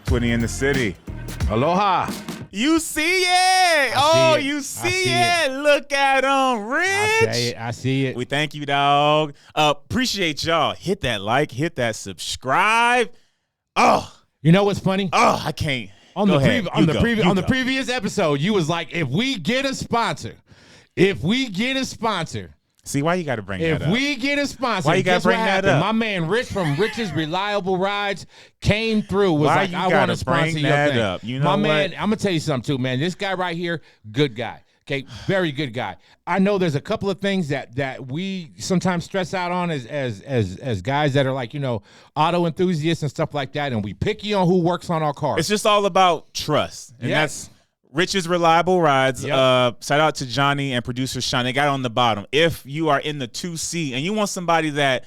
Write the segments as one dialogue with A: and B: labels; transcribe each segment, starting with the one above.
A: Twitty in the city.
B: Aloha.
A: You see it. You see it. Look at him, Rich.
B: I see it.
A: We thank you, dog. Appreciate y'all. Hit that like, hit that subscribe. Oh.
B: You know what's funny?
A: Oh, I can't.
B: On the previous episode, you was like, if we get a sponsor.
A: See, why you got to bring that up?
B: If we get a sponsor,
A: why you got to bring that up?
B: My man Rich from Rich's Reliable Rides came through. Was like, I want to sponsor your thing.
A: Up? You know
B: my
A: what?
B: Man, I'm gonna tell you something too, man. This guy right here, good guy. Okay, very good guy. I know there's a couple of things that we sometimes stress out on as guys that are like, you know, auto enthusiasts and stuff like that, and we picky on who works on our cars.
A: It's just all about trust, and that's Rich's Reliable Rides.
B: Yep.
A: Shout out to Johnny and producer Sean. They got it on the bottom. If you are in the 2C and you want somebody that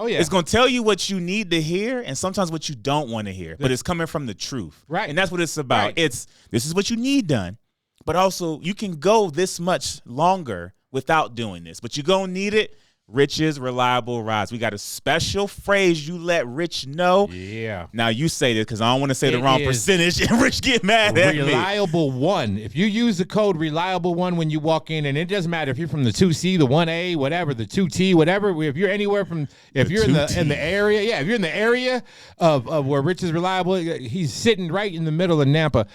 A: is going to tell you what you need to hear and sometimes what you don't want to hear, but it's coming from the truth.
B: Right.
A: And that's what it's about.
B: Right.
A: This is what you need done, but also you can go this much longer without doing this, but you're going to need it. Rich's Reliable Rides. We got a special phrase you let Rich know.
B: Yeah.
A: Now you say this because I don't want to say the wrong percentage and Rich get mad at me.
B: Reliable One. If you use the code Reliable One when you walk in, and it doesn't matter if you're from the 2C, the 1A, whatever, the 2T, whatever. If you're anywhere from, if you're in the area, if you're in the area of where Rich is Reliable, he's sitting right in the middle of Nampa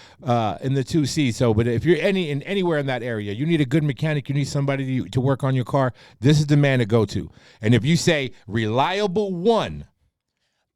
B: in the 2C. So, but if you're anywhere in that area, you need a good mechanic, you need somebody to work on your car. This is the man to go to. And if you say Reliable One,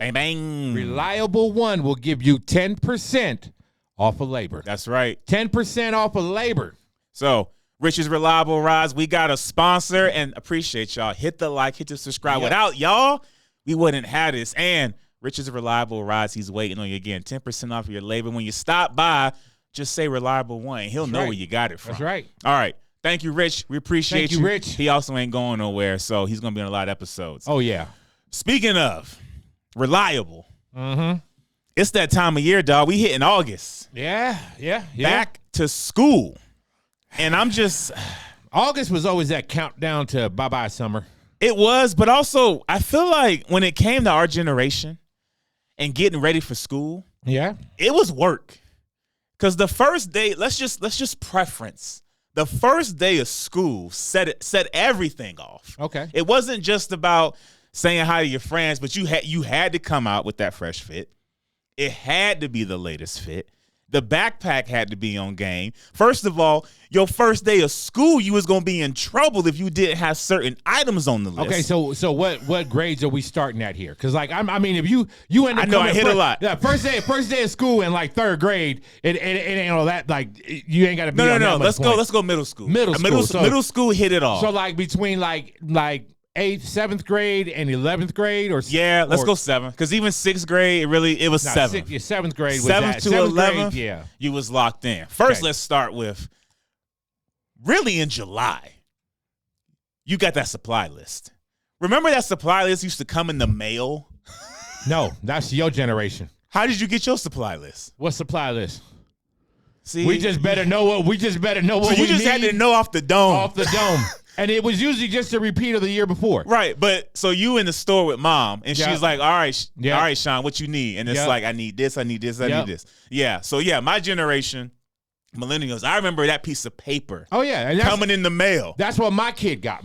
A: bang, bang.
B: Reliable One will give you 10% off of labor.
A: That's right.
B: 10% off of labor.
A: So, Rich's Reliable Rides, we got a sponsor and appreciate y'all. Hit the like, hit the subscribe.
B: Yep.
A: Without y'all, we wouldn't have this. And Rich's Reliable Rides, he's waiting on you again. 10% off of your labor. When you stop by, just say Reliable One. He'll know where you got it from.
B: That's right.
A: All right. Thank you, Rich. We appreciate you.
B: Thank you, Rich.
A: He also ain't going nowhere, so he's going to be in a lot of episodes.
B: Oh, yeah.
A: Speaking of reliable, it's that time of year, dog. We hitting August.
B: Yeah.
A: Back to school. And I'm just...
B: August was always that countdown to bye-bye summer.
A: It was, but also I feel like when it came to our generation and getting ready for school, it was work. Because the first day, let's just preference. The first day of school set everything off.
B: Okay.
A: It wasn't just about saying hi to your friends, but you had to come out with that fresh fit. It had to be the latest fit. The backpack had to be on game. First of all, your first day of school, you was going to be in trouble if you didn't have certain items on the list.
B: Okay, so what grades are we starting at here? Because like I mean, if you end up
A: I hit a lot.
B: Yeah, first day of school in like third grade, it ain't all that. Like you ain't got to be.
A: No. Let's go middle school. Middle school hit it all.
B: So like between like 8th, 7th grade and 11th grade, or
A: let's go 7th, because even 6th grade it was 7th.
B: 7th grade was
A: 7th to 11th.
B: Yeah,
A: you was locked in. First, let's start with really in July. You got that supply list. Remember that supply list used to come in the mail?
B: No, that's your generation.
A: How did you get your supply list?
B: What supply list?
A: See,
B: we just better know what we
A: So you just had to know off the dome.
B: Off the dome. And it was usually just a repeat of the year before.
A: Right, but so you in the store with mom, and she's like, all right, Sean, what you need? And it's like, I need this, I need this, I need this. Yeah, so my generation, millennials, I remember that piece of paper.
B: Oh, yeah. And
A: coming in the mail.
B: That's what my kid got.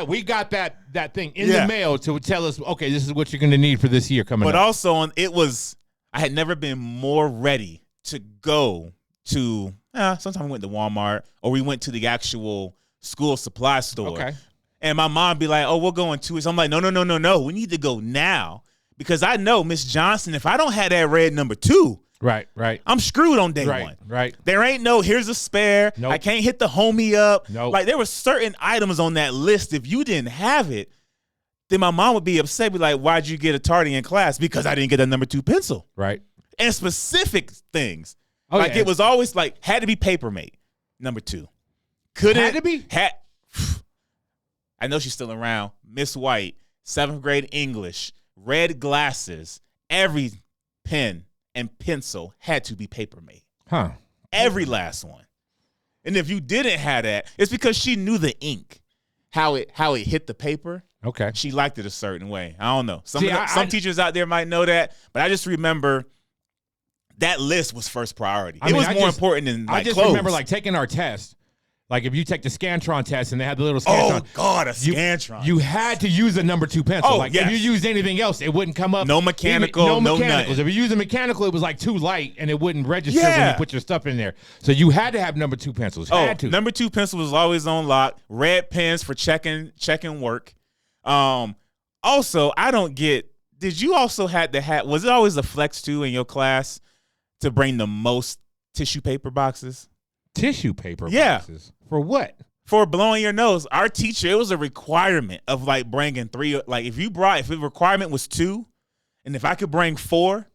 B: We got that thing in the mail to tell us, okay, this is what you're going to need for this year coming up.
A: But also, I had never been more ready to go to, sometimes we went to Walmart, or we went to the actual school supply store.
B: Okay.
A: And my mom be like, oh, we're going 2 weeks. I'm like, no. We need to go now. Because I know Miss Johnson, if I don't have that red number 2,
B: right,
A: I'm screwed on day one.
B: Right.
A: There ain't here's a spare.
B: Nope.
A: I can't hit the homie up.
B: Nope.
A: Like there were certain items on that list. If you didn't have it, then my mom would be upset. Be like, why'd you get a tardy in class? Because I didn't get a number 2 pencil.
B: Right.
A: And specific things.
B: Oh,
A: like it was always like, had to be paper mate, number 2.
B: Had to be?
A: I know she's still around. Miss White, 7th grade English, red glasses, every pen and pencil had to be paper mate.
B: Huh.
A: Every last one. And if you didn't have that, it's because she knew the ink, how it hit the paper.
B: Okay.
A: She liked it a certain way. I don't know. Some teachers out there might know that, but I just remember that list was first priority. It was more important than like
B: I just
A: clothes.
B: remember like taking our test. Like if you take the Scantron test and they had the little Scantron.
A: Oh God, a Scantron.
B: You had to use a number 2 pencil.
A: Oh,
B: like
A: yes.
B: if you used anything else, it wouldn't come up.
A: No mechanical,
B: no
A: no
B: mechanicals.
A: nothing.
B: If you used a mechanical, it was like too light and it wouldn't register when you put your stuff in there. So you had to have number 2 pencils. Had to.
A: Number 2 pencil was always on lock. Red pens for checking work. Also, I don't get. Did you also had to have? Was it always a flex too in your class to bring the most tissue paper boxes?
B: Tissue paper boxes? For what?
A: For blowing your nose. Our teacher, it was a requirement of like bringing 3. Like if the requirement was 2, and if I could bring 4,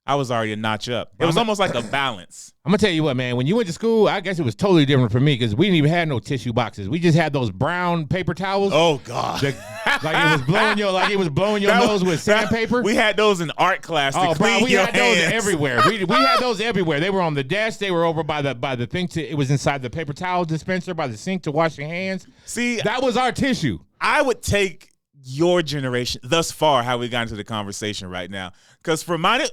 A: I was already a notch up. It was almost like a balance.
B: I'm going to tell you what, man. When you went to school, I guess it was totally different for me because we didn't even have no tissue boxes. We just had those brown paper towels.
A: Oh, God.
B: Like it was blowing your nose with sandpaper.
A: We had those in art class to clean
B: we
A: your
B: had
A: hands.
B: those everywhere. We had those everywhere. They were on the desk. They were over by the thing. It was inside the paper towel dispenser by the sink to wash your hands.
A: See,
B: that was our tissue.
A: I would take your generation thus far, how we got into the conversation right now. Because for mine,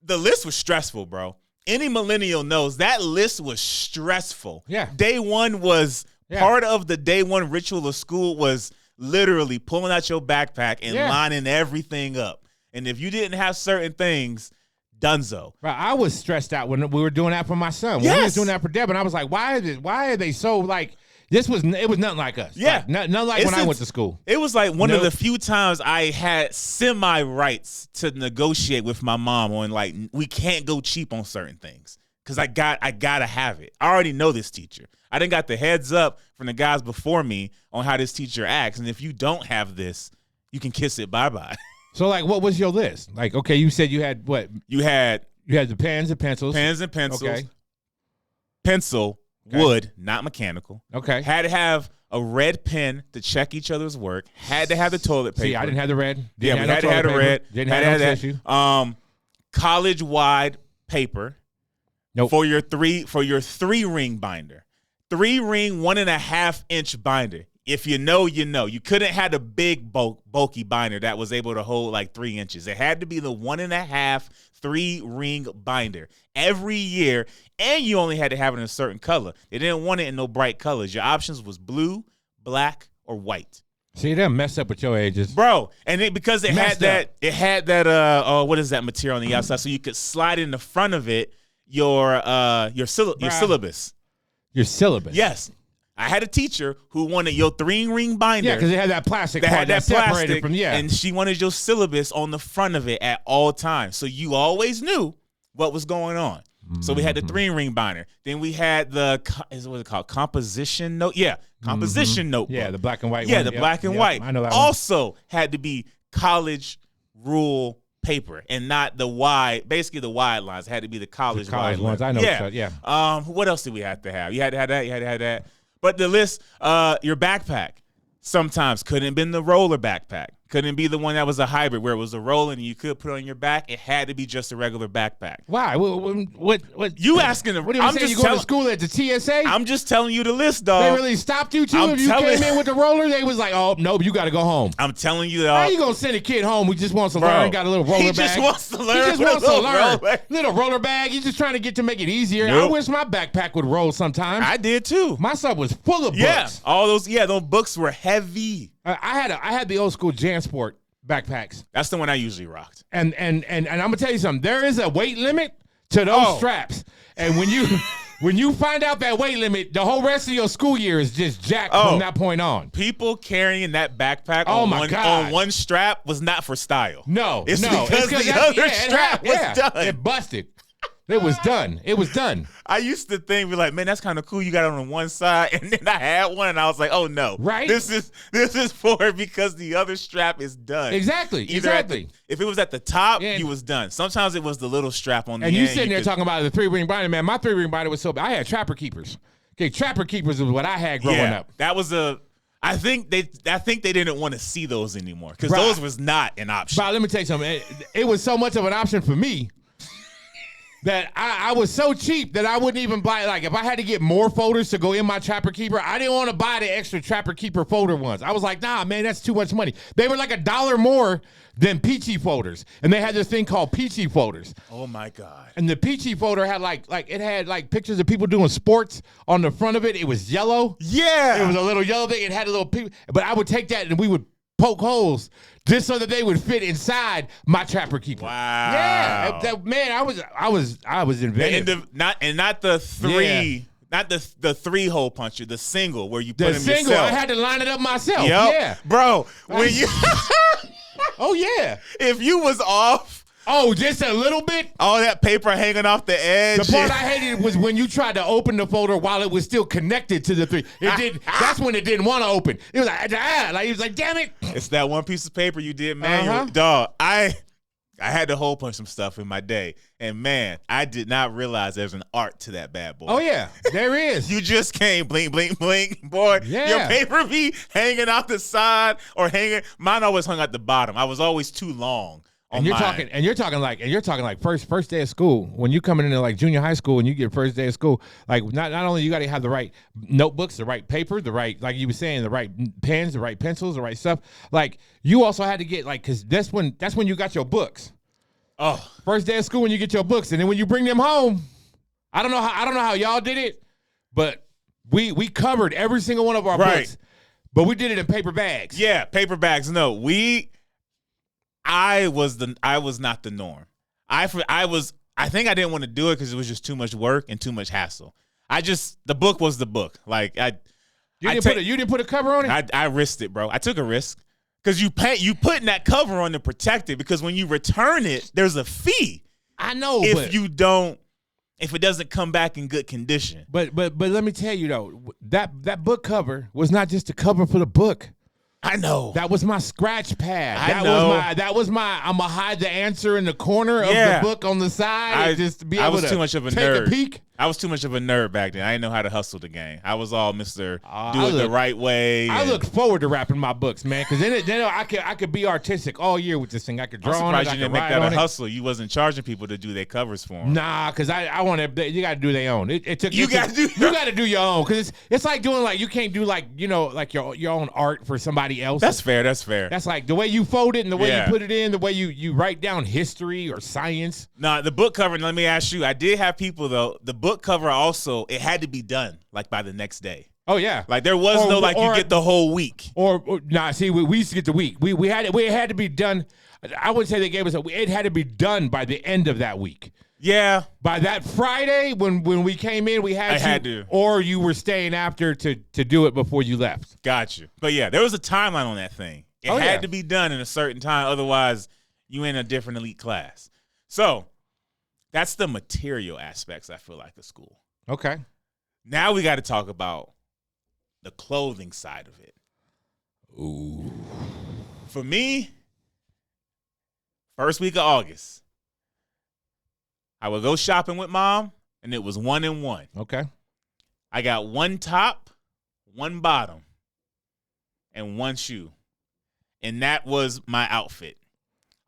A: the list was stressful, bro. Any millennial knows that list was stressful.
B: Yeah.
A: Day one was part of the day one ritual of school was literally pulling out your backpack and lining everything up. And if you didn't have certain things, dunzo.
B: Right, I was stressed out when we were doing that for my son. When we was doing that for Devin, I was like, why are they so like it was nothing like us.
A: Yeah.
B: Like, nothing like when I went to school.
A: It was like one of the few times I had semi-rights to negotiate with my mom on like, we can't go cheap on certain things. Because I gotta have it. I already know this teacher. I done got the heads up from the guys before me on how this teacher acts. And if you don't have this, you can kiss it bye-bye.
B: So like, what was your list? Like, okay, you said you had what? You had the pens and pencils.
A: Pens and pencils.
B: Okay.
A: Pencil. Okay. Wood, not mechanical.
B: Okay.
A: Had to have a red pen to check each other's work. Had to have the toilet paper.
B: See, I didn't have the red.
A: We had to have the red.
B: Didn't have no tissue.
A: College-wide paper.
B: Nope.
A: For your 3-ring binder. 3-ring, 1.5-inch binder. If you know, you know. You couldn't have the big bulky binder that was able to hold like 3 inches. It had to be the 1.5 3-ring binder every year, and you only had to have it in a certain color. They didn't want it in no bright colors. Your options was blue, black, or white.
B: See, that messed up with your ages,
A: bro. And because it had that what is that material on the outside, so you could slide in the front of it your syllabus.
B: Your syllabus.
A: Yes. I had a teacher who wanted your 3-ring binder.
B: Yeah, because it had that plastic
A: that
B: part
A: had that
B: separated
A: plastic,
B: from
A: and she wanted your syllabus on the front of it at all times, so you always knew what was going on. Mm-hmm. So we had the 3-ring binder. Then we had the what's it called? Composition note. Yeah, composition notebook.
B: Yeah, the black and white.
A: Yeah,
B: one.
A: the black and white.
B: I know that.
A: Also had to be college rule paper and not the wide. Basically, the wide lines. It had to be the college
B: ones. I know.
A: Yeah. What else did we have to have? You had to have that. You had to have that. But the list, your backpack, sometimes couldn't have been the roller backpack. Couldn't be the one that was a hybrid where it was a roller and you could put it on your back. It had to be just a regular backpack.
B: Why? What?
A: You asking?
B: What do you say? You going to school at the TSA?
A: I'm just telling you the list, dog.
B: They really stopped you too? If you came in with the roller, they was like, oh, nope, you got to go home.
A: I'm telling you, dog.
B: How you going to send a kid home who just wants to learn, got a little roller bag?
A: He just wants to learn.
B: Little roller bag. He's just trying to get to make it easier.
A: Nope.
B: I wish my backpack would roll sometimes.
A: I did too.
B: My stuff was full of books.
A: Yeah, those books were heavy.
B: I had the old school JanSport backpacks.
A: That's the one I usually rocked.
B: And I'm gonna tell you something. There is a weight limit to those straps. And when you find out that weight limit, the whole rest of your school year is just jacked from that point on.
A: People carrying that backpack
B: on
A: one strap was not for style.
B: No,
A: it's because the other strap was done.
B: It busted. It was done. It was done.
A: I used to be like, man, that's kind of cool. You got it on one side, and then I had one, and I was like, oh no,
B: right?
A: This is for because the other strap is done.
B: Exactly.
A: If it was at the top, you was done. Sometimes it was the little strap on the end.
B: And you sitting there talking about the 3-ring binder, man. My 3-ring binder was so bad. I had Trapper Keepers. Okay, Trapper Keepers was what I had growing up.
A: That was I think they didn't want to see those anymore because those was not an option.
B: Bro, let me tell you something. It was so much of an option for me. that I was so cheap that I wouldn't even buy, like, if I had to get more folders to go in my Trapper Keeper, I didn't want to buy the extra Trapper Keeper folder ones. I was like, nah, man, that's too much money. They were like $1 more than Peachy folders, and they had this thing called Peachy folders.
A: Oh my God.
B: And the Peachy folder had it had pictures of people doing sports on the front of it. It was yellow.
A: Yeah.
B: It was a little yellow thing. It had a little but I would take that and we would poke holes just so that they would fit inside my Trapper Keeper.
A: Wow.
B: Yeah. Man, I was inventive.
A: Not the three. Yeah. Not the 3-hole puncher, the single where you put them
B: single,
A: yourself.
B: I had to line it up myself.
A: Yep.
B: Yeah.
A: Bro, when you
B: oh yeah.
A: If you was off,
B: just a little bit.
A: All that paper hanging off the edge.
B: The part I hated was when you tried to open the folder while it was still connected to the 3. It did. That's when it didn't want to open. It was like he was like, damn it.
A: It's that one piece of paper you did manually. Dog, I had to hole punch some stuff in my day. And man, I did not realize there's an art to that bad boy.
B: Oh yeah, there is.
A: You just can't blink, blink, blink. Boy, your paper be hanging out the side or hanging. Mine always hung at the bottom. I was always too long.
B: And you're talking like first day of school. When you coming into like junior high school and you get first day of school, like not only you got to have the right notebooks, the right paper, the right, like you were saying, the right pens, the right pencils, the right stuff. Like you also had to get because that's when you got your books.
A: Oh,
B: first day of school when you get your books, and then when you bring them home, I don't know how y'all did it, but we covered every single one of our books, but we did it in paper bags.
A: Yeah, paper bags. No, I was not the norm. I think I didn't want to do it because it was just too much work and too much hassle. The book was the book. Like you
B: didn't put a cover on it.
A: I risked it, bro. I took a risk because you putting that cover on to protect it because when you return it, there's a fee.
B: I know,
A: if it doesn't come back in good condition.
B: But let me tell you though, that book cover was not just a cover for the book.
A: I know.
B: That was my scratch pad. That was my I'm gonna hide the answer in the corner of the book on the side just to be able to
A: too much of a
B: take
A: nerd.
B: a peek.
A: I was too much of a nerd back then. I didn't know how to hustle the game. I was all Mr. Do it the right way.
B: I look forward to wrapping my books, man, because then I could be artistic all year with this thing. I could draw on it.
A: I'm surprised you didn't make that a hustle. You wasn't charging people to do their covers for them.
B: Nah, because I want to. You got to do their own. You got to do your own because it's like doing you can't do like your own art for somebody else.
A: That's fair. That's
B: like the way you fold it and the way you put it in, the way you write down history or science.
A: Nah, the book cover. Let me ask you. I did have people though. The book cover also. It had to be done like by the next day.
B: Oh yeah,
A: like there was you get the whole week.
B: See, we used to get the week. We had to be done. I wouldn't say they gave us it had to be done by the end of that week.
A: Yeah,
B: by that Friday when we came in, we had to. Or you were staying after to do it before you left.
A: Got you. But yeah, there was a timeline on that thing. It had to be done in a certain time, otherwise you in a different elite class. So that's the material aspects I feel like of school.
B: Okay.
A: Now we got to talk about the clothing side of it.
B: Ooh.
A: For me, first week of August, I would go shopping with mom, and it was 1 and 1.
B: Okay.
A: I got 1 top, 1 bottom, and 1 shoe. And that was my outfit.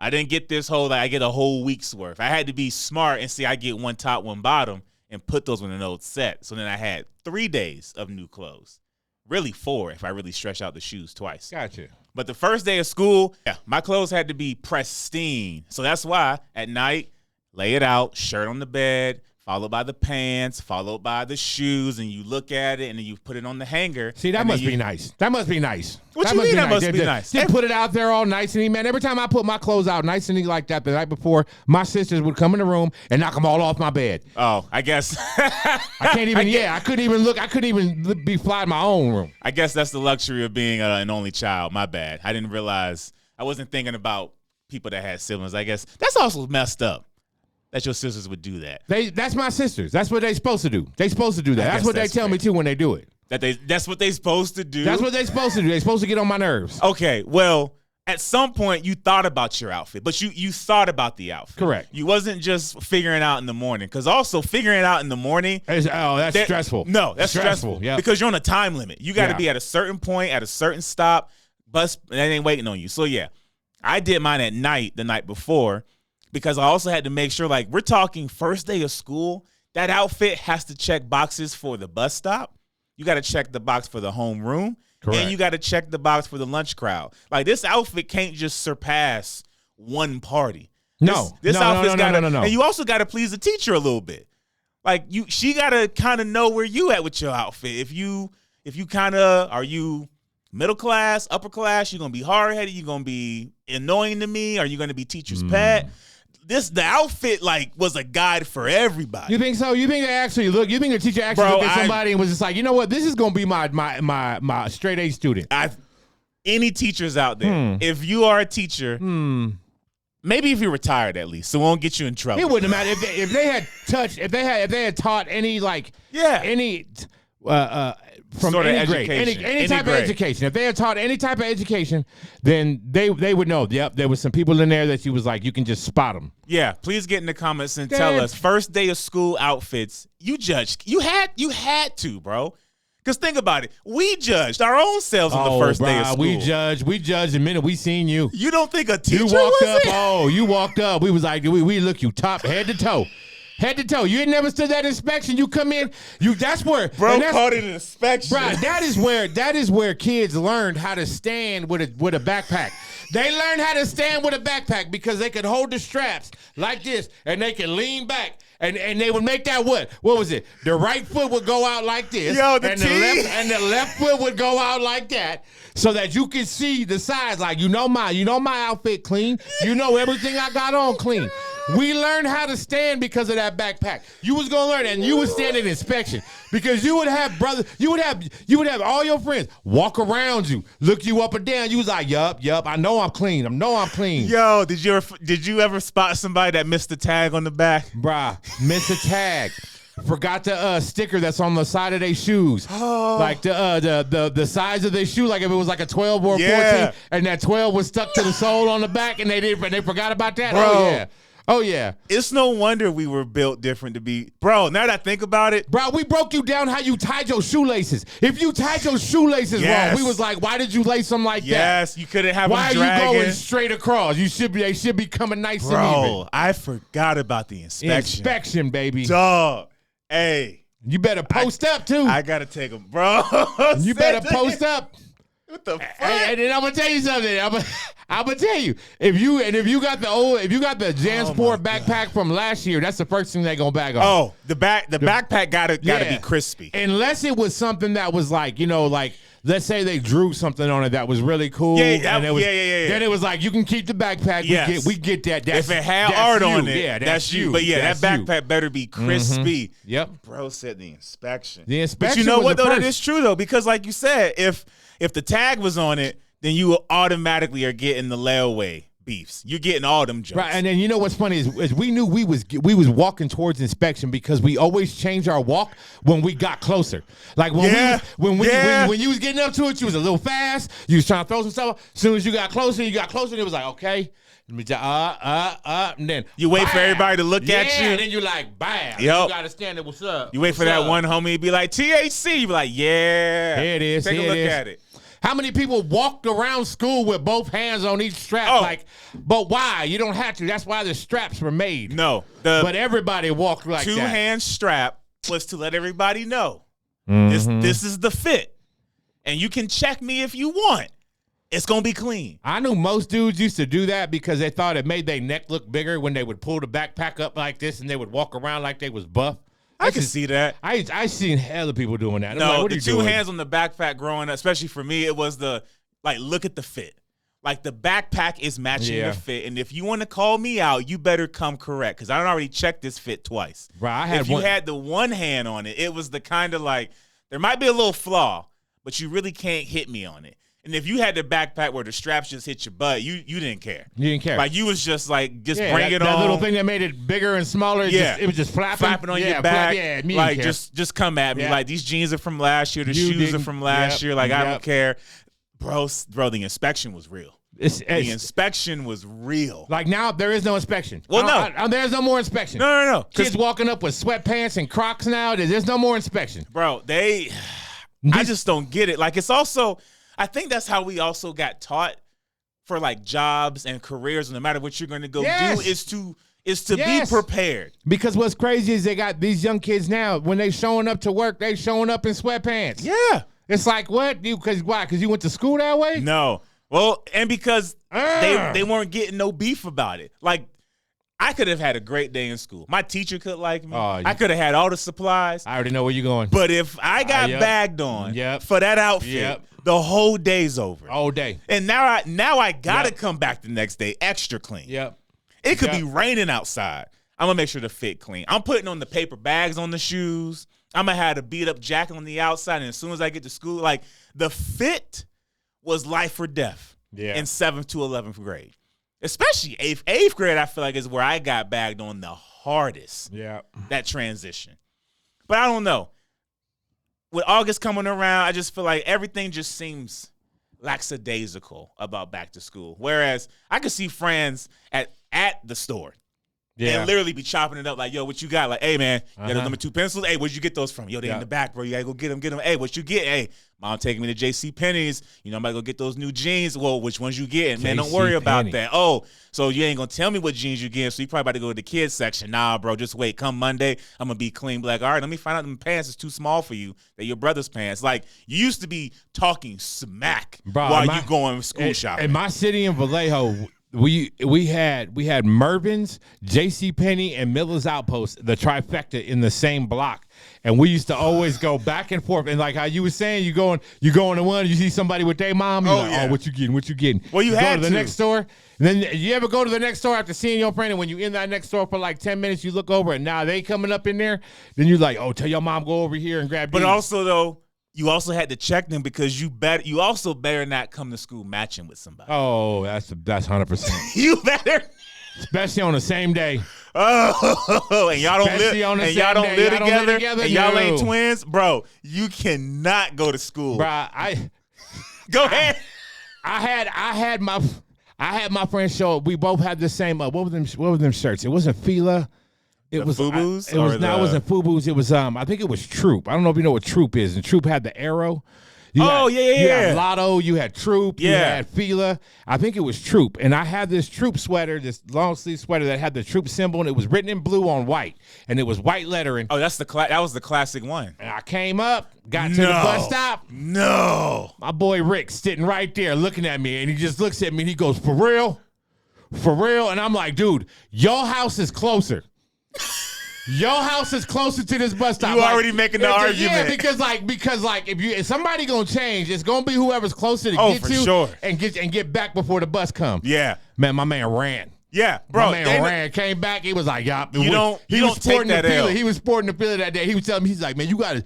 A: I didn't get this whole, I get a whole week's worth. I had to be smart and see I get 1 top, 1 bottom, and put those in an old set. So then I had 3 days of new clothes. Really 4 if I really stretch out the shoes twice.
B: Gotcha.
A: But the first day of school, my clothes had to be pristine. So that's why at night, lay it out, shirt on the bed, followed by the pants, followed by the shoes, and you look at it, and then you put it on the hanger.
B: See, that must be nice. That must be nice.
A: What you mean that must be nice?
B: Just put it out there all nice and neat, man. Every time I put my clothes out nice and neat like that the night before, my sisters would come in the room and knock them all off my bed.
A: Oh, I guess.
B: I can't even, I couldn't even look. I couldn't even be fly in my own room.
A: I guess that's the luxury of being an only child. My bad. I didn't realize. I wasn't thinking about people that had siblings. I guess that's also messed up. That your sisters would do that.
B: That's my sisters. That's what they supposed to do. They supposed to do that. That's what they tell me too when they do it.
A: That's what they supposed to do.
B: That's what they supposed to do. They supposed to get on my nerves.
A: Okay, well, at some point you thought about your outfit, but you thought about the outfit.
B: Correct.
A: You wasn't just figuring out in the morning, because also figuring out in the morning.
B: That's stressful.
A: No, that's stressful.
B: Yeah.
A: Because you're on a time limit. You got to be at a certain point, at a certain stop. Bus, and they ain't waiting on you. So yeah, I did mine at night the night before. because I also had to make sure, like, we're talking first day of school. That outfit has to check boxes for the bus stop. You got to check the box for the homeroom.
B: Correct.
A: And you got to check the box for the lunch crowd. Like, this outfit can't just surpass one party. This outfit's got to. And you also got to please the teacher a little bit. Like, she got to kind of know where you at with your outfit. If you kind of, are you middle class, upper class, you're going to be hard-headed, you're going to be annoying to me, are you going to be teacher's pet? The outfit, like, was a guide for everybody.
B: You think so? You think you think the teacher actually looked at somebody and was just like, you know what, this is going to be my straight A student.
A: Any teachers out there, if you are a teacher, maybe if you're retired at least, so it won't get you in trouble.
B: It wouldn't matter if they had taught any from sort of any grade, any type of education. If they had taught any type of education, then they would know. Yep, there was some people in there that you was like, you can just spot them.
A: Yeah, please get in the comments and tell us first day of school outfits. You judged. You had to, bro. Because think about it, we judged our own selves on the first day of school.
B: We judged the minute we seen you.
A: You don't think a teacher
B: you walked up. We was like, we look you top head to toe. Head to toe. You ain't never stood that inspection. You come in. That's where
A: called it an inspection.
B: Bro, that is where kids learned how to stand with a backpack. They learned how to stand with a backpack because they could hold the straps like this and they could lean back. And they would make that what was it? The right foot would go out like this, the left foot would go out like that, so that you can see the sides. Like my outfit clean. You know everything I got on clean. We learned how to stand because of that backpack. You was gonna learn, and you would stand in inspection because you would have all your friends walk around you, look you up and down. You was like, yup, I know I'm clean.
A: Yo, did you ever spot somebody that missed the tag on the back?
B: Bruh, missed a tag. Forgot the sticker that's on the side of their shoes. Oh. Like the size of their shoe, like if it was like a 12 or a 14, and that 12 was stuck to the sole on the back, and they forgot about that.
A: Bro.
B: Oh yeah.
A: It's no wonder we were built different to be. Bro, now that I think about it.
B: Bro, we broke you down how you tied your shoelaces. If you tied your shoelaces wrong, we was like, why did you lace them like that?
A: Yes, you couldn't have them dragging.
B: Why are you going straight across? They should be coming nice and even.
A: Bro, I forgot about the inspection.
B: Inspection, baby.
A: Dog. Hey.
B: You better post up too.
A: I gotta take them, bro.
B: You better post up.
A: What the fuck?
B: And then I'm gonna tell you something. I'm gonna tell you if you got the JanSport backpack from last year, that's the first thing they gonna bag on.
A: Oh, the backpack gotta be crispy.
B: Unless it was something that was like, let's say they drew something on it that was really cool. Then it was like, you can keep the backpack. Yes. We get that.
A: If it had art on it, that's you. But that backpack better be crispy.
B: Mm-hmm. Yep.
A: Bro said the inspection.
B: But
A: you know what though? That is true though, because like you said, if the tag was on it, then you automatically are getting the layaway beefs. You're getting all them jokes.
B: Right, and then you know what's funny is we knew we was walking towards inspection because we always changed our walk when we got closer. Like when you was getting up to it, you was a little fast. You was trying to throw some stuff. As soon as you got closer, and it was like, okay. Let me and then
A: you wait for everybody to look at you.
B: And then you like, bam. Yep. You gotta stand there, what's up?
A: You wait for that one homie to be like, THC. You be like, yeah.
B: Here it is.
A: Take a look at it.
B: How many people walked around school with both hands on each strap? But why? You don't have to. That's why the straps were made.
A: No.
B: But everybody walked like that.
A: 2-hand strap was to let everybody know. Mm-hmm. This is the fit. And you can check me if you want. It's going to be clean.
B: I knew most dudes used to do that because they thought it made their neck look bigger when they would pull the backpack up like this and they would walk around like they was buff.
A: I can see that.
B: I seen hella people doing that.
A: No, the 2 hands on the backpack growing up, especially for me, it was look at the fit. Like the backpack is matching your fit. And if you want to call me out, you better come correct because I already checked this fit twice.
B: Right,
A: if you had the one hand on it, it was the kind of like, there might be a little flaw, but you really can't hit me on it. And if you had the backpack where the straps just hit your butt, you didn't care.
B: You didn't care.
A: Like you was just like, bring it on.
B: That little thing that made it bigger and smaller. It was just flapping
A: on your back. Like just come at me. Like these jeans are from last year. The shoes are from last year. Like I don't care. Bro, the inspection was real. The inspection was real.
B: Like now there is no inspection.
A: Well, no.
B: There's no more inspection.
A: No.
B: Kids walking up with sweatpants and Crocs now. There's no more inspection.
A: Bro, I just don't get it. Like it's also, I think that's how we also got taught for like jobs and careers, no matter what you're going to go
B: Yes.
A: do, is to be
B: Yes.
A: prepared.
B: Because what's crazy is they got these young kids now, when they showing up to work, they showing up in sweatpants.
A: Yeah.
B: It's like, what? Why? Because you went to school that way?
A: No. Well, and because they weren't getting no beef about it. Like, I could have had a great day in school. My teacher could like me. I could have had all the supplies.
B: I already know where you're going.
A: But if I got bagged on for that outfit, the whole day's over.
B: All day.
A: And now I gotta come back the next day extra clean.
B: Yep.
A: It could be raining outside. I'm gonna make sure the fit clean. I'm putting on the paper bags on the shoes. I'm gonna have a beat up jacket on the outside. And as soon as I get to school, like the fit was life or death in 7th to 11th grade. Especially 8th grade, I feel like is where I got bagged on the hardest.
B: Yeah.
A: That transition. But I don't know. With August coming around, I just feel like everything just seems lackadaisical about back to school. Whereas I could see friends at the store and literally be chopping it up like, yo, what you got? Like, hey, man, you got those number 2 pencils? Hey, where'd you get those from? Yo, they in the back, bro. You got to go get them. Hey, what you get? Hey, mom taking me to JCPenney's. You know, I'm about to go get those new jeans. Well, which ones you getting? Man, don't worry about that. Oh, so you ain't going to tell me what jeans you getting, so you probably about to go to the kids section. Nah, bro, just wait. Come Monday, I'm going to be clean. Be like, all right, let me find out them pants is too small for you. They're your brother's pants. Like, you used to be talking smack while you going school shopping.
B: In my city in Vallejo, we had Mervyn's, JCPenney, and Miller's Outpost, the trifecta in the same block. And we used to always go back and forth. And like how you were saying, you going to one, you see somebody with their mom, you're like, oh, what you getting?
A: Well, you had
B: go to the next store. And then you ever go to the next store after seeing your friend, and when you're in that next store for like 10 minutes, you look over and now they coming up in there, then you're like, oh, tell your mom go over here and grab these.
A: But also though, you also had to check them because you also better not come to school matching with somebody.
B: Oh, that's 100%.
A: You better,
B: especially on the same day.
A: Oh, and y'all don't live together, and y'all ain't twins, bro. You cannot go to school,
B: bro.
A: Go ahead.
B: I had my friend show up. We both had the same. What were them shirts? It wasn't Fila. It was
A: FUBUs.
B: It wasn't FUBUs. It was I think it was Troop. I don't know if you know what Troop is. And Troop had the arrow. You had Lotto. You had Troop. You had Fila. I think it was Troop. And I had this Troop sweater, this long sleeve sweater that had the Troop symbol, and it was written in blue on white, and it was white lettering.
A: Oh, that was the classic one.
B: And I came up, got to the bus stop.
A: No,
B: my boy Rick sitting right there looking at me, and he just looks at me and he goes, "For real, for real." And I'm like, "Dude, your house is closer." Your house is closer to this bus stop.
A: You already making the argument.
B: Yeah, because if somebody gonna change, it's gonna be whoever's closer to get to
A: sure.
B: and get back before the bus comes.
A: Yeah.
B: Man, my man ran.
A: Yeah, bro.
B: My man ran, came back. He was like, "Yup."
A: You don't take that L.
B: He was sporting the feeler that day. He was telling me, he's like, "Man, you gotta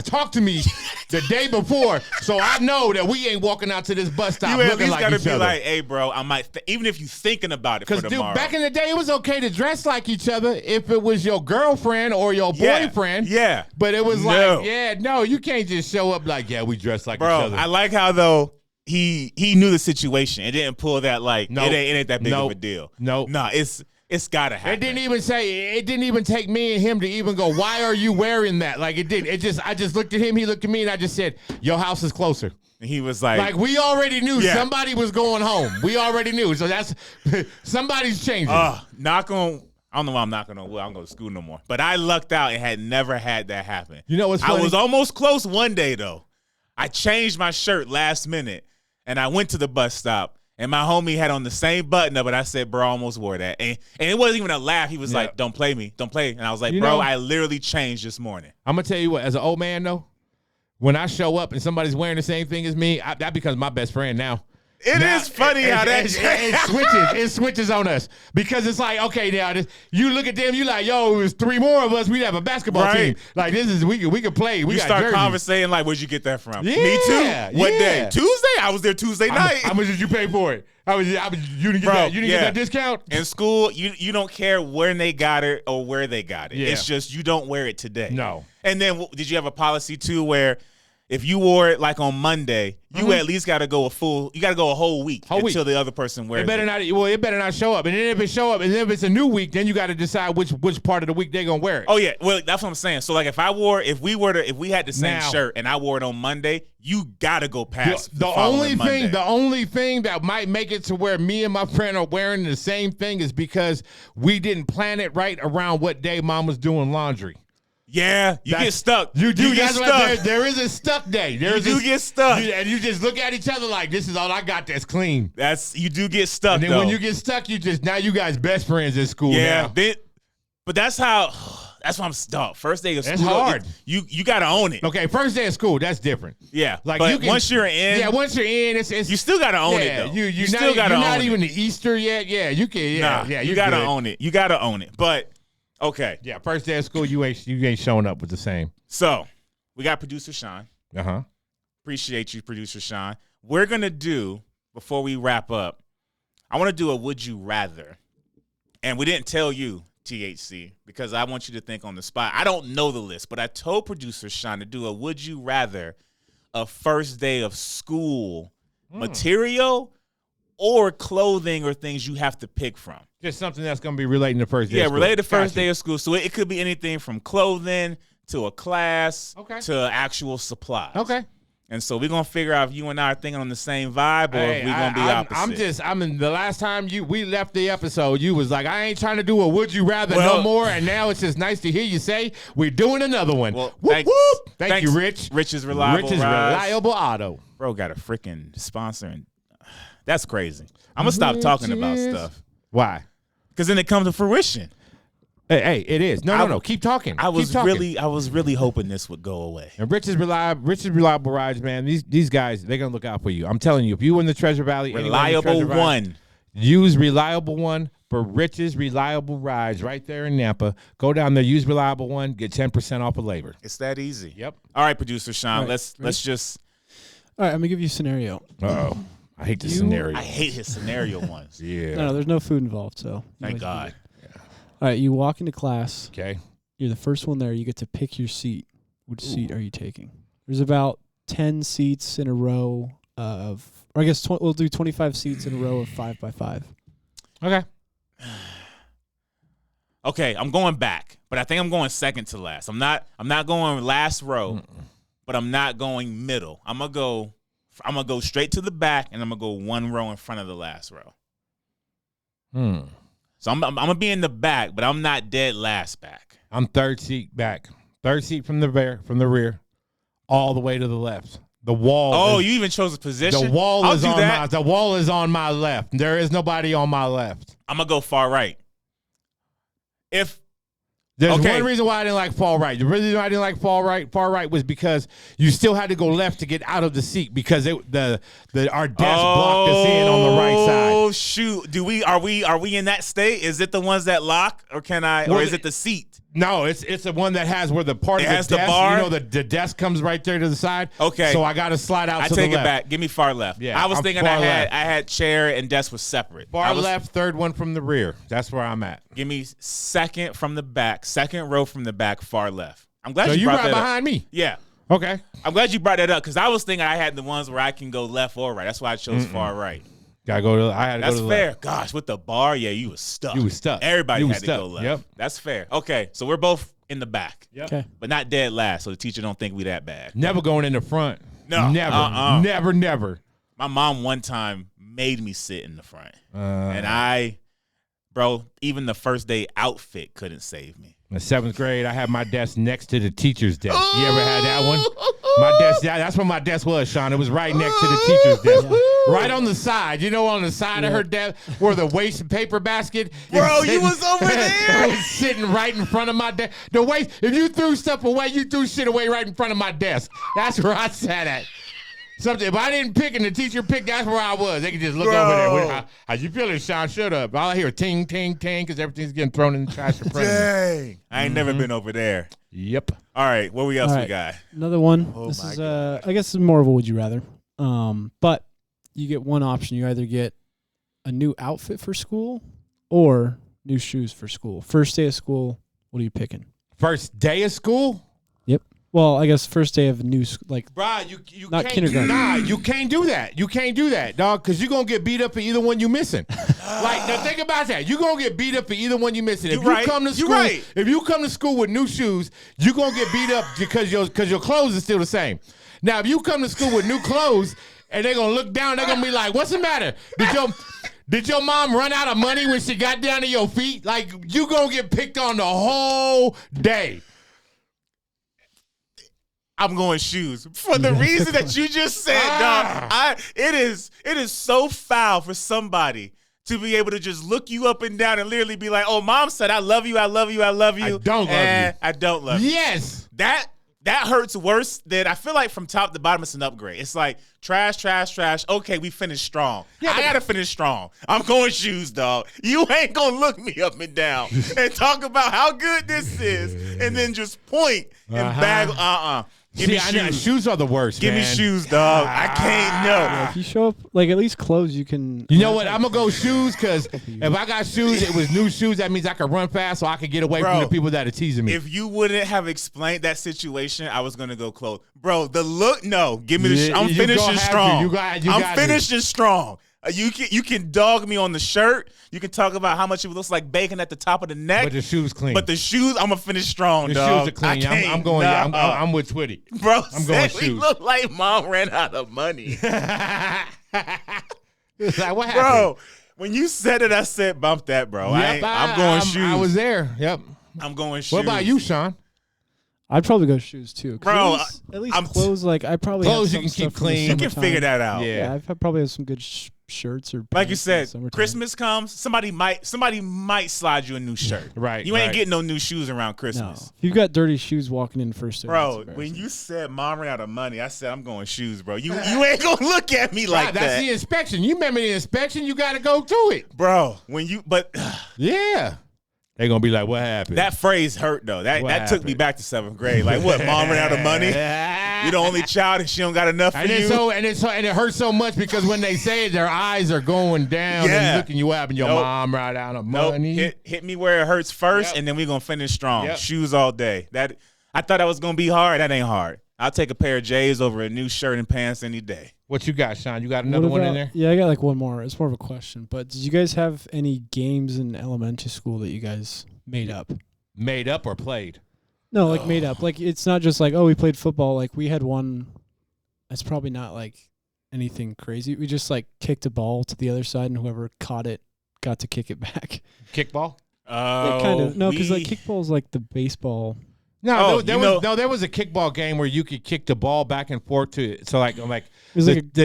B: talk to me the day before, so I know that we ain't walking out to this bus stop looking like each other." You at least gotta be
A: like, "Hey, bro, I might even if you thinking about it for tomorrow."
B: Because back in the day, it was okay to dress like each other if it was your girlfriend or your boyfriend.
A: Yeah,
B: but it was you can't just show up like, "Yeah, we dress like each other."
A: I like how though. He knew the situation. It didn't pull that it ain't that big of a deal.
B: No,
A: it's gotta happen.
B: It didn't even take me and him to even go, "Why are you wearing that?" Like it didn't. I just looked at him. He looked at me, and I just said, "Your house is closer."
A: And he was like,
B: we already knew somebody was going home. We already knew. So that's somebody's changing.
A: Knock on. I don't know why I'm knocking on wood. I don't go to school no more. But I lucked out and had never had that happen.
B: You know what's funny?
A: I was almost close one day though. I changed my shirt last minute. And I went to the bus stop, and my homie had on the same button up, but I said, "Bro, I almost wore that." And it wasn't even a laugh. He was like, "Don't play me. Don't play." And I was like, "Bro, I literally changed this morning." I'm
B: going to tell you what, as an old man, though, when I show up and somebody's wearing the same thing as me, that becomes my best friend now.
A: It is funny how that
B: it switches on us because it's like, okay, now you look at them, you like, yo, it was 3 more of us, we'd have a basketball team. Like this is we could play. We
A: you
B: got
A: start
B: jerseys.
A: conversating like, where'd you get that from?
B: Yeah,
A: me too. What day? Tuesday? I was there Tuesday night.
B: How much did you pay for it? You didn't get that. You didn't get that discount
A: in school. You don't care when they got it or where they got it.
B: Yeah.
A: It's just you don't wear it today.
B: No.
A: And then did you have a policy too where? if you wore it like on Monday, you at least got to go a whole week until the other person wears it.
B: It better not show up. And then if it show up, and then if it's a new week, then you got to decide which part of the week they're gonna wear it.
A: Oh yeah, well that's what I'm saying. So like if we had the same shirt and I wore it on Monday, you got to go past the only
B: thing that might make it to where me and my friend are wearing the same thing is because we didn't plan it right around what day Mom was doing laundry.
A: Yeah, you get stuck.
B: You do.
A: You get stuck.
B: Like there is a stuck day.
A: You get stuck.
B: And you just look at each other like, this is all I got that's clean.
A: You do get stuck,
B: and then when you get stuck, now you guys best friends at school now.
A: But that's why I'm stuck. First day of school.
B: That's hard.
A: You got to own it.
B: Okay, first day of school, that's different.
A: Yeah, like once you're in.
B: Yeah, once you're in, it's
A: you still got to own it, though.
B: You still got to own it. You're not even to Easter yet. Yeah, you can.
A: You got to own it. You got to own it. But okay.
B: Yeah, first day of school, you ain't showing up with the same.
A: So, we got producer Sean.
B: Uh-huh.
A: Appreciate you, producer Sean. We're going to do, before we wrap up, I want to do a Would You Rather. And we didn't tell you, THC, because I want you to think on the spot. I don't know the list, but I told producer Sean to do a Would You Rather a first day of school material or clothing or things you have to pick from.
B: Just something that's going to be relating to first day of school.
A: Yeah, related to first day of school. So it could be anything from clothing to a class to actual supplies.
B: Okay.
A: And so we're going to figure out if you and I are thinking on the same vibe or if we're going to be opposite.
B: The last time we left the episode, you was like, I ain't trying to do a Would You Rather no more. And now it's just nice to hear you say, we're doing another one.
A: Well,
B: whoop. Thank you, Rich.
A: Rich's Reliable
B: Auto.
A: Bro got a freaking sponsor. And that's crazy. I'm going to stop talking about stuff.
B: Why?
A: Because then it comes to fruition.
B: Hey, it is. No. Keep talking.
A: I was really hoping this would go away.
B: And Rich's Reliable Rides, man. These guys, they're gonna look out for you. I'm telling you, if you in the Treasure Valley,
A: Reliable One,
B: use Reliable One for Rich's Reliable Rides right there in Nampa. Go down there, use Reliable One, get 10% off of labor.
A: It's that easy.
B: Yep.
A: All right, producer Sean,
C: right,
A: let's just.
C: All right, I'm gonna give you a scenario.
B: Uh-oh. I hate this scenario.
A: I hate his scenario ones.
B: Yeah.
C: No, there's no food involved, so
A: thank God.
C: All right, you walk into class.
B: Okay.
C: You're the first one there. You get to pick your seat. Which seat are you taking? There's about 10 seats in a row or I guess we'll do 25 seats in a row of 5x5.
B: Okay.
A: Okay, I'm going back, but I think I'm going second to last. I'm not going last row, but I'm not going middle. I'm gonna go straight to the back, and I'm gonna go one row in front of the last row. So I'm gonna be in the back, but I'm not dead last back.
B: I'm third seat back. Third seat from the rear, all the way to the left. The wall.
A: Oh, you even chose a position.
B: The wall is on my left. There is nobody on my left.
A: I'm gonna go far right.
B: There's one reason why I didn't like far right. The reason why I didn't like far right was because you still had to go left to get out of the seat because our desk blocked us in on the right side.
A: Oh shoot! Are we in that state? Is it the ones that lock, or or is it the seat?
B: No, it's the one that has where the part of the desk,
A: the bar.
B: You know, the desk comes right there to the side.
A: Okay,
B: so I got to slide out. To the left.
A: I take it back. Give me far left.
B: Yeah,
A: I was thinking I had chair and desk was separate.
B: Far left, third one from the rear. That's where I'm at.
A: Give me second from the back, second row from the back, far left. I'm glad you
B: brought
A: right
B: that behind
A: up.
B: me.
A: Yeah.
B: Okay.
A: I'm glad you brought that up because I was thinking I had the ones where I can go left or right. That's why I chose far right.
B: Gotta go to. I had to
A: That's
B: go to
A: fair.
B: left.
A: Gosh, with the bar, yeah, you was stuck.
B: You was stuck.
A: Everybody had to go left.
B: Yep.
A: That's fair. Okay, so we're both in the back.
B: Yep.
C: Okay.
A: But not dead last, so the teacher don't think we that bad.
B: Never going in the front.
A: No.
B: Never. Never.
A: My mom one time made me sit in the front. And even the first day outfit couldn't save me.
B: In the 7th grade, I had my desk next to the teacher's desk. You ever had that one? My desk, that's where my desk was, Sean. It was right next to the teacher's desk. Right on the side. You know, on the side of her desk where the waste paper basket.
A: Bro, you was over there.
B: I was sitting right in front of my desk. The waste, if you threw stuff away, you threw shit away right in front of my desk. That's where I sat at. If I didn't pick and the teacher picked, that's where I was. They could just look over there. How you feeling, Sean? Shut up. All I hear ting, ting, ting, because everything's getting thrown in the trash.
A: Dang. I ain't never been over there.
B: Yep.
A: All right. What else we got?
C: Another one.
A: Oh,
C: this
A: my
C: is,
A: gosh.
C: I guess it's more of a would you rather. But you get one option. You either get a new outfit for school or new shoes for school. First day of school, what are you picking?
B: First day of school?
C: Yep. Well, I guess first day of new like.
B: Bruh, you
C: not
B: can't,
C: kindergarten.
B: Nah, you can't do that. You can't do that, dog, because you're going to get beat up for either one you missing. Like, now think about that. You're going to get beat up for either one you missing. If you come to school, if you come to school with new shoes, you're going to get beat up because your clothes are still the same. Now, if you come to school with new clothes and they're going to look down, they're going to be like, what's the matter? Did your mom run out of money when she got down to your feet? Like, you going to get picked on the whole day.
A: I'm going shoes for the reason that you just said, dog. It is so foul for somebody to be able to just look you up and down and literally be like, "Oh, mom said I love you, I love you, I love you."
B: I don't love you.
A: I don't love you.
B: Yes.
A: That hurts worse than I feel like from top to bottom it's an upgrade. It's like trash, trash, trash. Okay, we finished strong. Yeah, I gotta finish strong. I'm going shoes, dog. You ain't gonna look me up and down and talk about how good this is and then just point and bag. Give me shoes.
B: Shoes are the worst.
A: Give me shoes, dog. I can't know.
C: Yeah, if you show up, like at least clothes, you can.
B: You know what? I'm gonna go shoes because if I got shoes, it was new shoes. That means I could run fast, so I could get away from the people that are teasing me.
A: If you wouldn't have explained that situation, I was gonna go clothes, bro. The look, no. Give me the. I'm finishing strong. I'm finishing strong. You can dog me on the shirt. You can talk about how much it looks like bacon at the top of the neck.
B: But the shoes clean.
A: But the shoes, I'm gonna finish strong,
B: the
A: dog.
B: shoes are clean. I'm going. I'm with Twitty.
A: Bro,
B: I'm going shoes.
A: We look like mom ran out of money.
B: It's like, what happened?
A: Bro, when you said it, I said bump that, bro.
B: Yep,
A: I'm going shoes.
B: I was there. Yep.
A: I'm going shoes.
B: What about you, Sean?
C: I'd probably go shoes too,
A: bro.
C: At least clothes. Like I probably
B: clothes
C: have
B: you
C: some
B: can keep
C: stuff from the
B: clean.
A: You can
C: summertime.
A: figure that out.
C: Yeah, I've probably have some good shirts or
A: like you said.
C: summertime.
A: Christmas comes, somebody might slide you a new shirt.
B: Right.
A: You ain't getting no new shoes around Christmas.
C: No. If you've got dirty shoes walking in first day,
A: Bro, when you said mom ran out of money, I said I'm going shoes, bro. You ain't gonna look at me like that.
B: That's the inspection. You remember the inspection? You got to go through it,
A: bro.
B: Yeah. They're going to be like, what happened?
A: That phrase hurt, though. That took me back to 7th grade. Like, what, mom ran out of money? You're the only child and she don't got enough for you?
B: And it hurts so much because when they say it, their eyes are going down and looking you up and your mom ran out of money.
A: Hit me where it hurts first, and then we're going to finish strong. Shoes all day. I thought that was going to be hard. That ain't hard. I'll take a pair of J's over a new shirt and pants any day.
B: What you got, Sean? You got another one in there?
C: Yeah, I got like one more. It's more of a question. But did you guys have any games in elementary school that you guys made up?
B: Made up or played?
C: No, like made up. Like it's not just like, oh, we played football. Like we had one. It's probably not like anything crazy. We just like kicked a ball to the other side, and whoever caught it got to kick it back.
B: Kickball?
C: Kind of. No, because like kickball is like the baseball.
B: No, there was a kickball game where you could kick the ball back and forth the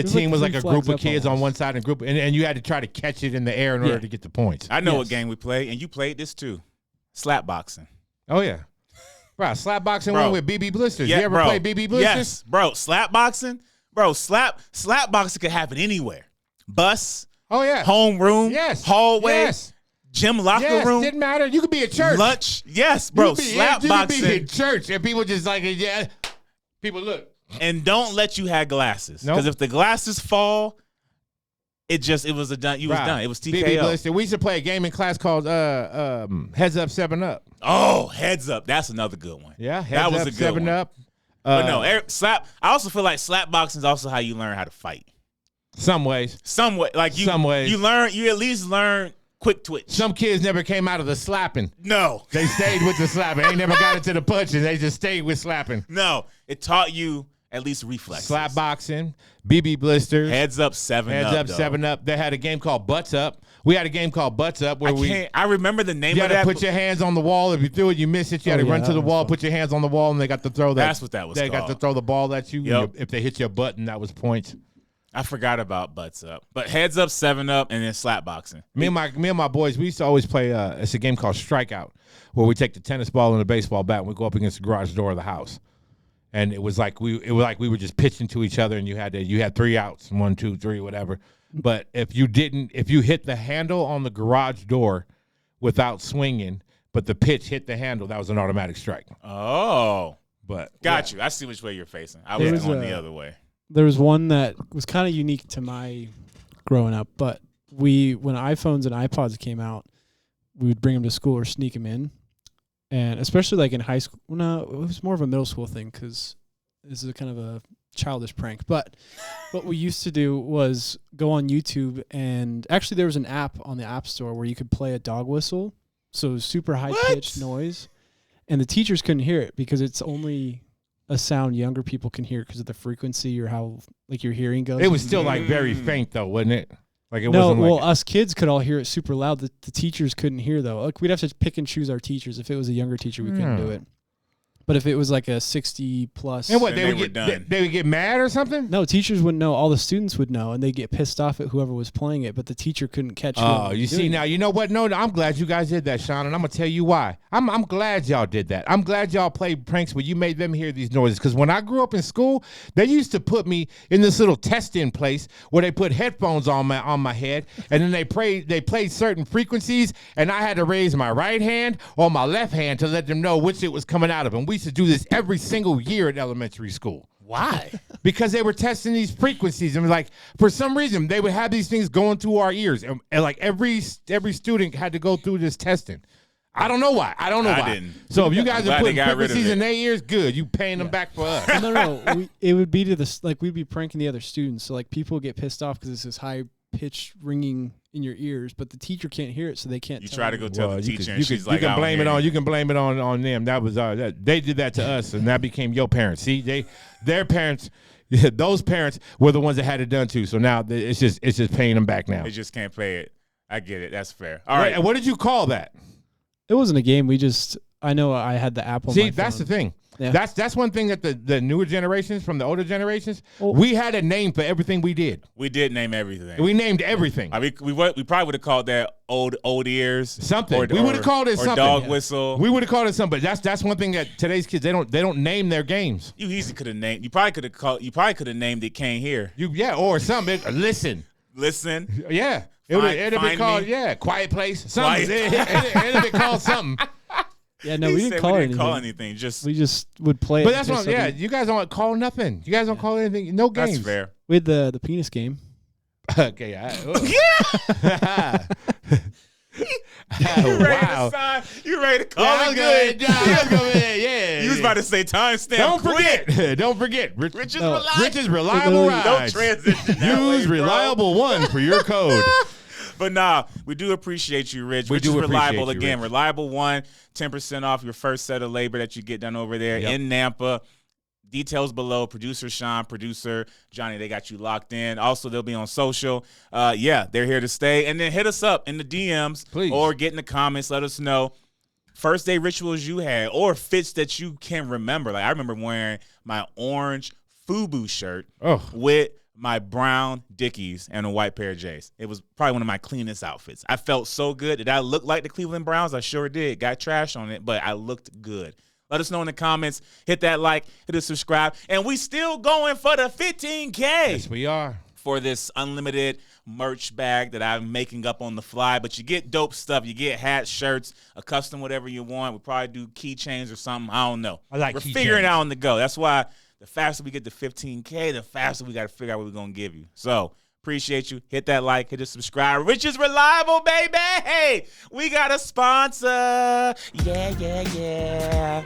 B: team was like a group of kids on one side and and you had to try to catch it in the air in order to get the points.
A: I know what game we played, and you played this too. Slap boxing.
B: Oh yeah. Bro, slap boxing one with BB blisters.
A: Yeah,
B: you ever play BB blisters?
A: Yes, bro. Slap boxing. Bro, slap boxing could happen anywhere. Bus.
B: Oh yeah.
A: Homeroom.
B: Yes.
A: Hallway.
B: Yes.
A: Gym locker room.
B: Didn't matter. You could be at church.
A: Lunch. Yes, bro. Slap boxing.
B: You could be at church and people just like, people look.
A: And don't let you have glasses. Because if the glasses fall, it was done. You was done. It was TKO.
B: BB blister. We used to play a game in class called Heads Up 7 Up.
A: Oh, Heads Up. That's another good one.
B: Yeah,
A: that was a good
B: 7
A: one.
B: Up.
A: But no, I also feel like slap boxing is also how you learn how to fight.
B: Some ways.
A: Like you at least learn quick twitch.
B: Some kids never came out of the slapping.
A: No.
B: They stayed with the slapping. They never got into the punching. They just stayed with slapping.
A: No. It taught you at least reflexes.
B: Slap boxing, BB blisters.
A: Heads Up 7 Up.
B: Heads Up 7 Up. They had a game called Butts Up. We had a game called Butts Up where
A: I remember the name
B: of that. You had to put your hands on the wall. If you threw it, you miss it. You had to run to the wall, put your hands on the wall, and they got to throw that.
A: That's what that was
B: They
A: called.
B: got to throw the ball at you.
A: Yep.
B: If they hit your button, that was points.
A: I forgot about Butts Up. But Heads Up, 7 Up, and then slap boxing.
B: Me and my boys, we used to always play it's a game called Strikeout, where we take the tennis ball and the baseball bat and we go up against the garage door of the house. And it was like we were just pitching to each other and you had 3 outs, 1, 2, 3, whatever. But if you hit the handle on the garage door without swinging, but the pitch hit the handle, that was an automatic strike.
A: Oh.
B: But
A: got you. I see which way you're facing. I was going the other way.
C: There was one that was kind of unique to my growing up, but when iPhones and iPods came out, we would bring them to school or sneak them in. And especially like in high school. No, it was more of a middle school thing because this is a kind of a childish prank. But what we used to do was go on YouTube, and actually there was an app on the App Store where you could play a dog whistle. So it was super high-pitched noise. And the teachers couldn't hear it because it's only a sound younger people can hear because of the frequency or how like your hearing goes.
B: It was still like very faint though, wasn't it? Like it
C: no,
B: wasn't
C: well,
B: like
C: us kids could all hear it super loud. The teachers couldn't hear though. Like we'd have to pick and choose our teachers. If it was a younger teacher, we couldn't do it. But if it was like a 60 plus,
B: and what they would get mad or something?
C: No, teachers wouldn't know. All the students would know, and they'd get pissed off at whoever was playing it. But the teacher couldn't catch.
B: Oh, you see now. You know what? No, I'm glad you guys did that, Sean, and I'm gonna tell you why. I'm glad y'all did that. I'm glad y'all played pranks where you made them hear these noises. Because when I grew up in school, they used to put me in this little test-in place where they put headphones on my head, and then they played certain frequencies, and I had to raise my right hand or my left hand to let them know which it was coming out of. And we used to do this every single year at elementary school.
A: Why?
B: Because they were testing these frequencies, and like for some reason they would have these things going through our ears, and like every student had to go through this testing. I don't know why. I didn't. So if you guys are putting frequencies in their ears, good. You paying them back for us.
C: No. It would be to this like we'd be pranking the other students. So like people get pissed off because it's this high pitched ringing in your ears, but the teacher can't hear it, so they can't.
A: You try to go tell the teacher, and
B: you
A: she's
B: can,
A: like,
B: you can blame it on. You can blame it on them. That was they did that to us, and that became your parents. See, their parents, those parents were the ones that had it done too. So now it's just paying them back now.
A: They just can't pay it. I get it. That's fair. All right.
B: And what did you call that?
C: It wasn't a game. I know I had the app on my phone.
B: See, that's the thing.
C: Yeah.
B: That's one thing that the newer generations from the older generations, we had a name for everything we did.
A: We did name everything.
B: We named everything.
A: I mean, we probably would have called that old ears.
B: Something. We would have called it something.
A: Or dog whistle.
B: We would have called it something. But that's one thing that today's kids they don't name their games.
A: You easily could have named. You probably could have named it Can't Hear.
B: Or something. Listen. Yeah. It'd have been called Quiet Place. Something. It'd have been called something.
C: Yeah, no, we didn't call
A: anything.
C: We just would play
B: but
C: it.
B: But that's what, you guys don't call nothing. You guys don't call anything. No games.
A: That's fair.
C: We had the penis game.
B: Okay.
A: Wow. You ready to call it good?
B: Yeah.
A: You was about to say timestamp.
B: Don't forget. Rich's
A: Don't
B: Reliable Rides.
A: transition
B: Use Reliable 1 for your code.
A: But nah, we do appreciate you, Rich. Rich is Reliable again. Reliable 1, 10% off your first set of labor that you get done over there in Nampa. Details below. Producer Sean, producer Johnny, they got you locked in. Also, they'll be on social. They're here to stay. And then hit us up in the DMs,
B: please, or
A: get in the comments. Let us know first day rituals you had or fits that you can remember. Like I remember wearing my orange FUBU shirt with my brown Dickies and a white pair of J's. It was probably one of my cleanest outfits. I felt so good. Did I look like the Cleveland Browns? I sure did. Got trash on it, but I looked good. Let us know in the comments. Hit that like, hit the subscribe. And we still going for the 15K.
B: Yes, we are.
A: For this unlimited merch bag that I'm making up on the fly. But you get dope stuff. You get hats, shirts, a custom whatever you want. We'll probably do keychains or something. I don't know.
B: We're
A: figuring it out on the go. That's why the faster we get to 15K, the faster we got to figure out what we're going to give you. So, appreciate you. Hit that like, hit the subscribe. Rich is Reliable, baby. Hey, we got a sponsor. Yeah.